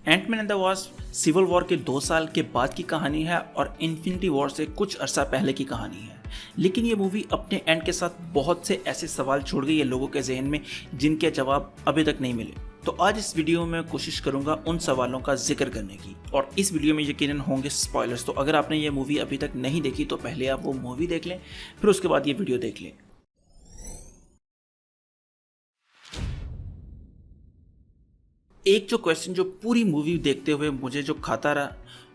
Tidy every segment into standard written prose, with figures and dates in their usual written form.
Ant-Man and the Wasp Civil War के 2 साल के बाद की कहानी है और इन्फिनिटी वॉर से कुछ अरसा पहले की कहानी है। लेकिन ये मूवी अपने एंड के साथ बहुत से ऐसे सवाल छोड़ गई है लोगों के जहन में जिनके जवाब अभी तक नहीं मिले। तो आज इस वीडियो में कोशिश करूंगा उन सवालों का जिक्र करने की, और इस वीडियो में यकीनन होंगे स्पॉयलर्स। तो अगर आपने ये मूवी अभी तक नहीं देखी तो पहले आप वो मूवी देख लें, फिर उसके बाद ये वीडियो देख लें। एक जो क्वेश्चन जो पूरी मूवी देखते हुए मुझे जो खाता रहा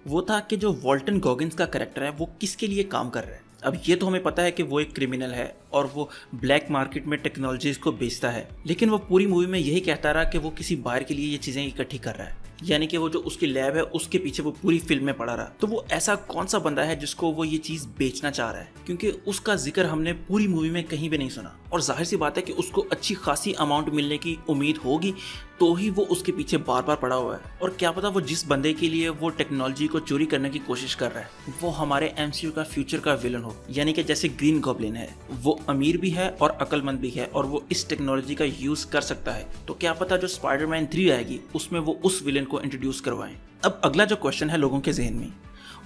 वो था कि जो वॉल्टन गॉगिन्स का कैरेक्टर है वो किसके लिए काम कर रहा है। अब ये तो हमें पता है कि वो एक क्रिमिनल है और वो ब्लैक मार्केट में टेक्नोलॉजीज को बेचता है, लेकिन वो पूरी मूवी में यही कहता रहा कि वो किसी बाहर के लिए ये चीज़ें इकट्ठी कर रहा है, यानी कि वो जो उसकी लैब है उसके पीछे वो पूरी फिल्म में पड़ा रहा। तो वो ऐसा कौन सा बंदा है जिसको वो ये चीज़ बेचना चाह रहा है, क्योंकि उसका जिक्र हमने पूरी मूवी में कहीं भी नहीं सुना। और जाहिर सी बात है कि उसको अच्छी खासी अमाउंट मिलने की उम्मीद होगी तो ही वो उसके पीछे बार बार पड़ा हुआ है। और क्या पता वो जिस बंदे के लिए वो टेक्नोलॉजी को चोरी करने की कोशिश कर रहा है वो हमारे एमसीयू का फ्यूचर का विलन हो, यानी कि जैसे ग्रीन गॉब्लिन है, वो अमीर भी है और अक्लमंद भी है और वो इस टेक्नोलॉजी का यूज कर सकता है। तो क्या पता जो स्पाइडरमैन 3 आएगी उसमें वो उस विलन को इंट्रोड्यूस करवाएं। अब अगला जो क्वेश्चन है लोगों के जहन में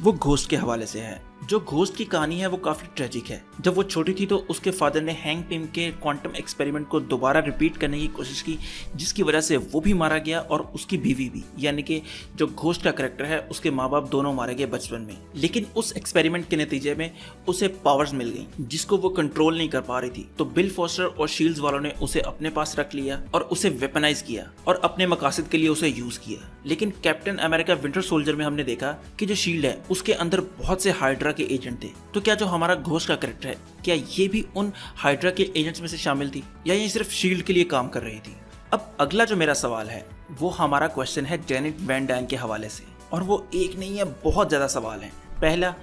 वो घोस्ट के हवाले से है। जो घोस्ट की कहानी है वो काफी ट्रेजिक है। जब वो छोटी थी तो उसके फादर ने हैंक पिम के क्वांटम एक्सपेरिमेंट को दोबारा रिपीट करने की कोशिश की, जिसकी वजह से वो भी मारा गया और उसकी बीवी भी, यानी कि जो घोस्ट का कैरेक्टर है उसके माँ बाप दोनों मारे गए बचपन में। लेकिन उस एक्सपेरिमेंट के नतीजे में उसे पावर्स मिल गई जिसको वो कंट्रोल नहीं कर पा रही थी। तो बिल फॉस्टर और शील्ड्स वालों ने उसे अपने पास रख लिया और उसे वेपनाइज किया और अपने मकासद के लिए उसे यूज किया। लेकिन कैप्टन अमेरिका विंटर सोल्जर में हमने देखा कि जो शील्ड है उसके अंदर बहुत से हाइड्रा के एजेंट थे। तो क्या जो हमारा घोस्ट का कैरेक्टर है क्या ये भी उन हाइड्रा के एजेंट्स में से शामिल थी या ये सिर्फ शील्ड के लिए काम कर रही थी? अब अगला जो मेरा सवाल है वो हमारा क्वेश्चन है जेनेट वैन डाइन के हवाले से, और वो एक नहीं है बहुत ज्यादा सवाल है। पहला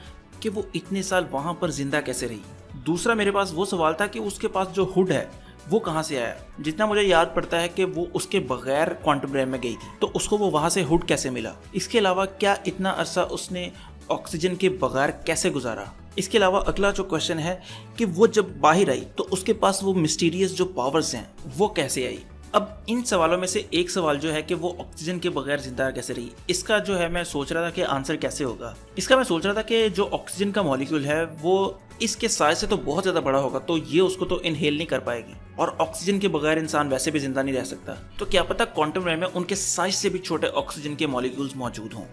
कि वो इतने साल वहां पर जिंदा कैसे रही। दूसरा मेरे पास वो सवाल था कि उसके पास जो हुड है वो कहाँ से आया। जितना मुझे याद पड़ता है कि वो उसके बगैर क्वांटम रैम में गई थी, तो उसको वो वहां से हुड कैसे मिला। इसके अलावा क्या इतना अरसा उसने ऑक्सीजन के बगैर कैसे गुजारा। इसके अलावा अगला जो क्वेश्चन है कि वो जब बाहर आई तो उसके पास वो मिस्टीरियस जो पावर्स हैं वो कैसे आई। अब इन सवालों में से एक सवाल जो है कि वो ऑक्सीजन के बगैर जिंदा कैसे रही, इसका जो है मैं सोच रहा था कि आंसर कैसे होगा। इसका मैं सोच रहा था कि जो ऑक्सीजन का मॉलिक्यूल है वो इसके साइज से तो बहुत ज़्यादा बड़ा होगा, तो ये उसको तो इनहेल नहीं कर पाएगी, और ऑक्सीजन के बगैर इंसान वैसे भी जिंदा नहीं रह सकता। तो क्या पता क्वांटम रैम में उनके साइज से भी छोटे ऑक्सीजन के मॉलिक्यूल्स मौजूद हों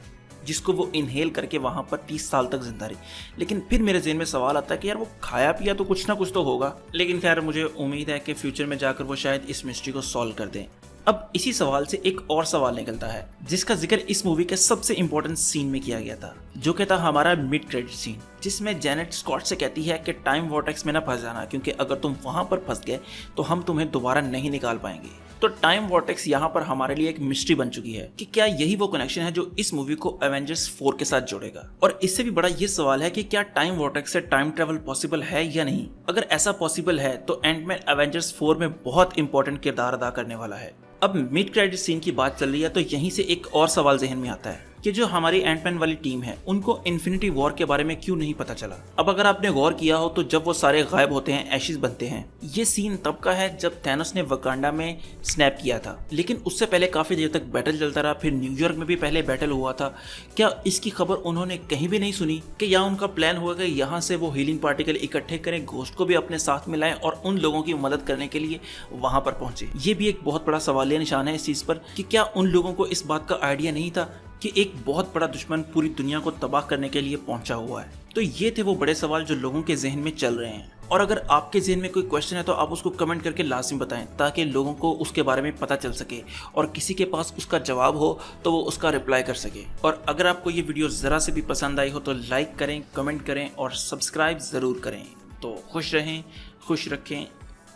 जिसको वो इनहेल करके वहां पर 30 साल तक जिंदा रही। लेकिन फिर मेरे ज़हन में सवाल आता है कि यार वो खाया पिया तो कुछ ना कुछ तो होगा। लेकिन खैर मुझे उम्मीद है कि फ्यूचर में जाकर वो शायद इस मिस्ट्री को सॉल्व कर दें। अब इसी सवाल से एक और सवाल निकलता है जिसका जिक्र इस मूवी के सबसे इंपॉर्टेंट सीन में किया गया था, जो कि था हमारा मिड क्रेडिट सीन, जिसमें जेनेट स्कॉट से कहती है कि टाइम वॉर्टेक्स में ना फंस जाना, क्योंकि अगर तुम वहां पर फंस गए तो हम तुम्हें दोबारा नहीं निकाल पाएंगे। तो टाइम वॉर्टेक्स यहाँ पर हमारे लिए एक मिस्ट्री बन चुकी है कि क्या यही वो कनेक्शन है जो इस मूवी को एवेंजर्स 4 के साथ जोड़ेगा। और इससे भी बड़ा ये सवाल है कि क्या टाइम वॉर्टेक्स से टाइम ट्रेवल पॉसिबल है या नहीं। अगर ऐसा पॉसिबल है तो एंटमैन एवेंजर्स 4 में बहुत इंपॉर्टेंट किरदार अदा करने वाला है। अब मिड क्रेडिट सीन की बात चल रही है तो यहीं से एक और सवाल जहन में आता है कि जो हमारी एंटमैन वाली टीम है उनको इन्फिनिटी वॉर के बारे में क्यों नहीं पता चला। अब अगर आपने गौर किया हो तो जब वो सारे गायब होते हैं, एशेस बनते हैं, ये सीन तब का है जब थैनोस ने वकांडा में स्नैप किया था। लेकिन उससे पहले काफी देर तक बैटल चलता रहा, फिर न्यूयॉर्क में भी पहले बैटल हुआ था। क्या इसकी खबर उन्होंने कहीं भी नहीं सुनी कि या उनका प्लान हुआ कि यहाँ से वो हीलिंग पार्टिकल इकट्ठे करें, घोस्ट को भी अपने साथ में लाएं और उन लोगों की मदद करने के लिए वहां पर पहुंचे। ये भी एक बहुत बड़ा सवालिया निशान है इस चीज पर कि क्या उन लोगों को इस बात का आइडिया नहीं था कि एक बहुत बड़ा दुश्मन पूरी दुनिया को तबाह करने के लिए पहुंचा हुआ है। तो ये थे वो बड़े सवाल जो लोगों के जहन में चल रहे हैं। और अगर आपके जहन में कोई क्वेश्चन है तो आप उसको कमेंट करके लाजमी बताएं ताकि लोगों को उसके बारे में पता चल सके और किसी के पास उसका जवाब हो तो वो उसका रिप्लाई कर सके। और अगर आपको ये वीडियो ज़रा से भी पसंद आई हो तो लाइक करें, कमेंट करें और सब्सक्राइब ज़रूर करें। तो खुश रहें, खुश रखें।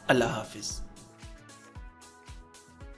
अल्लाह हाफिज़।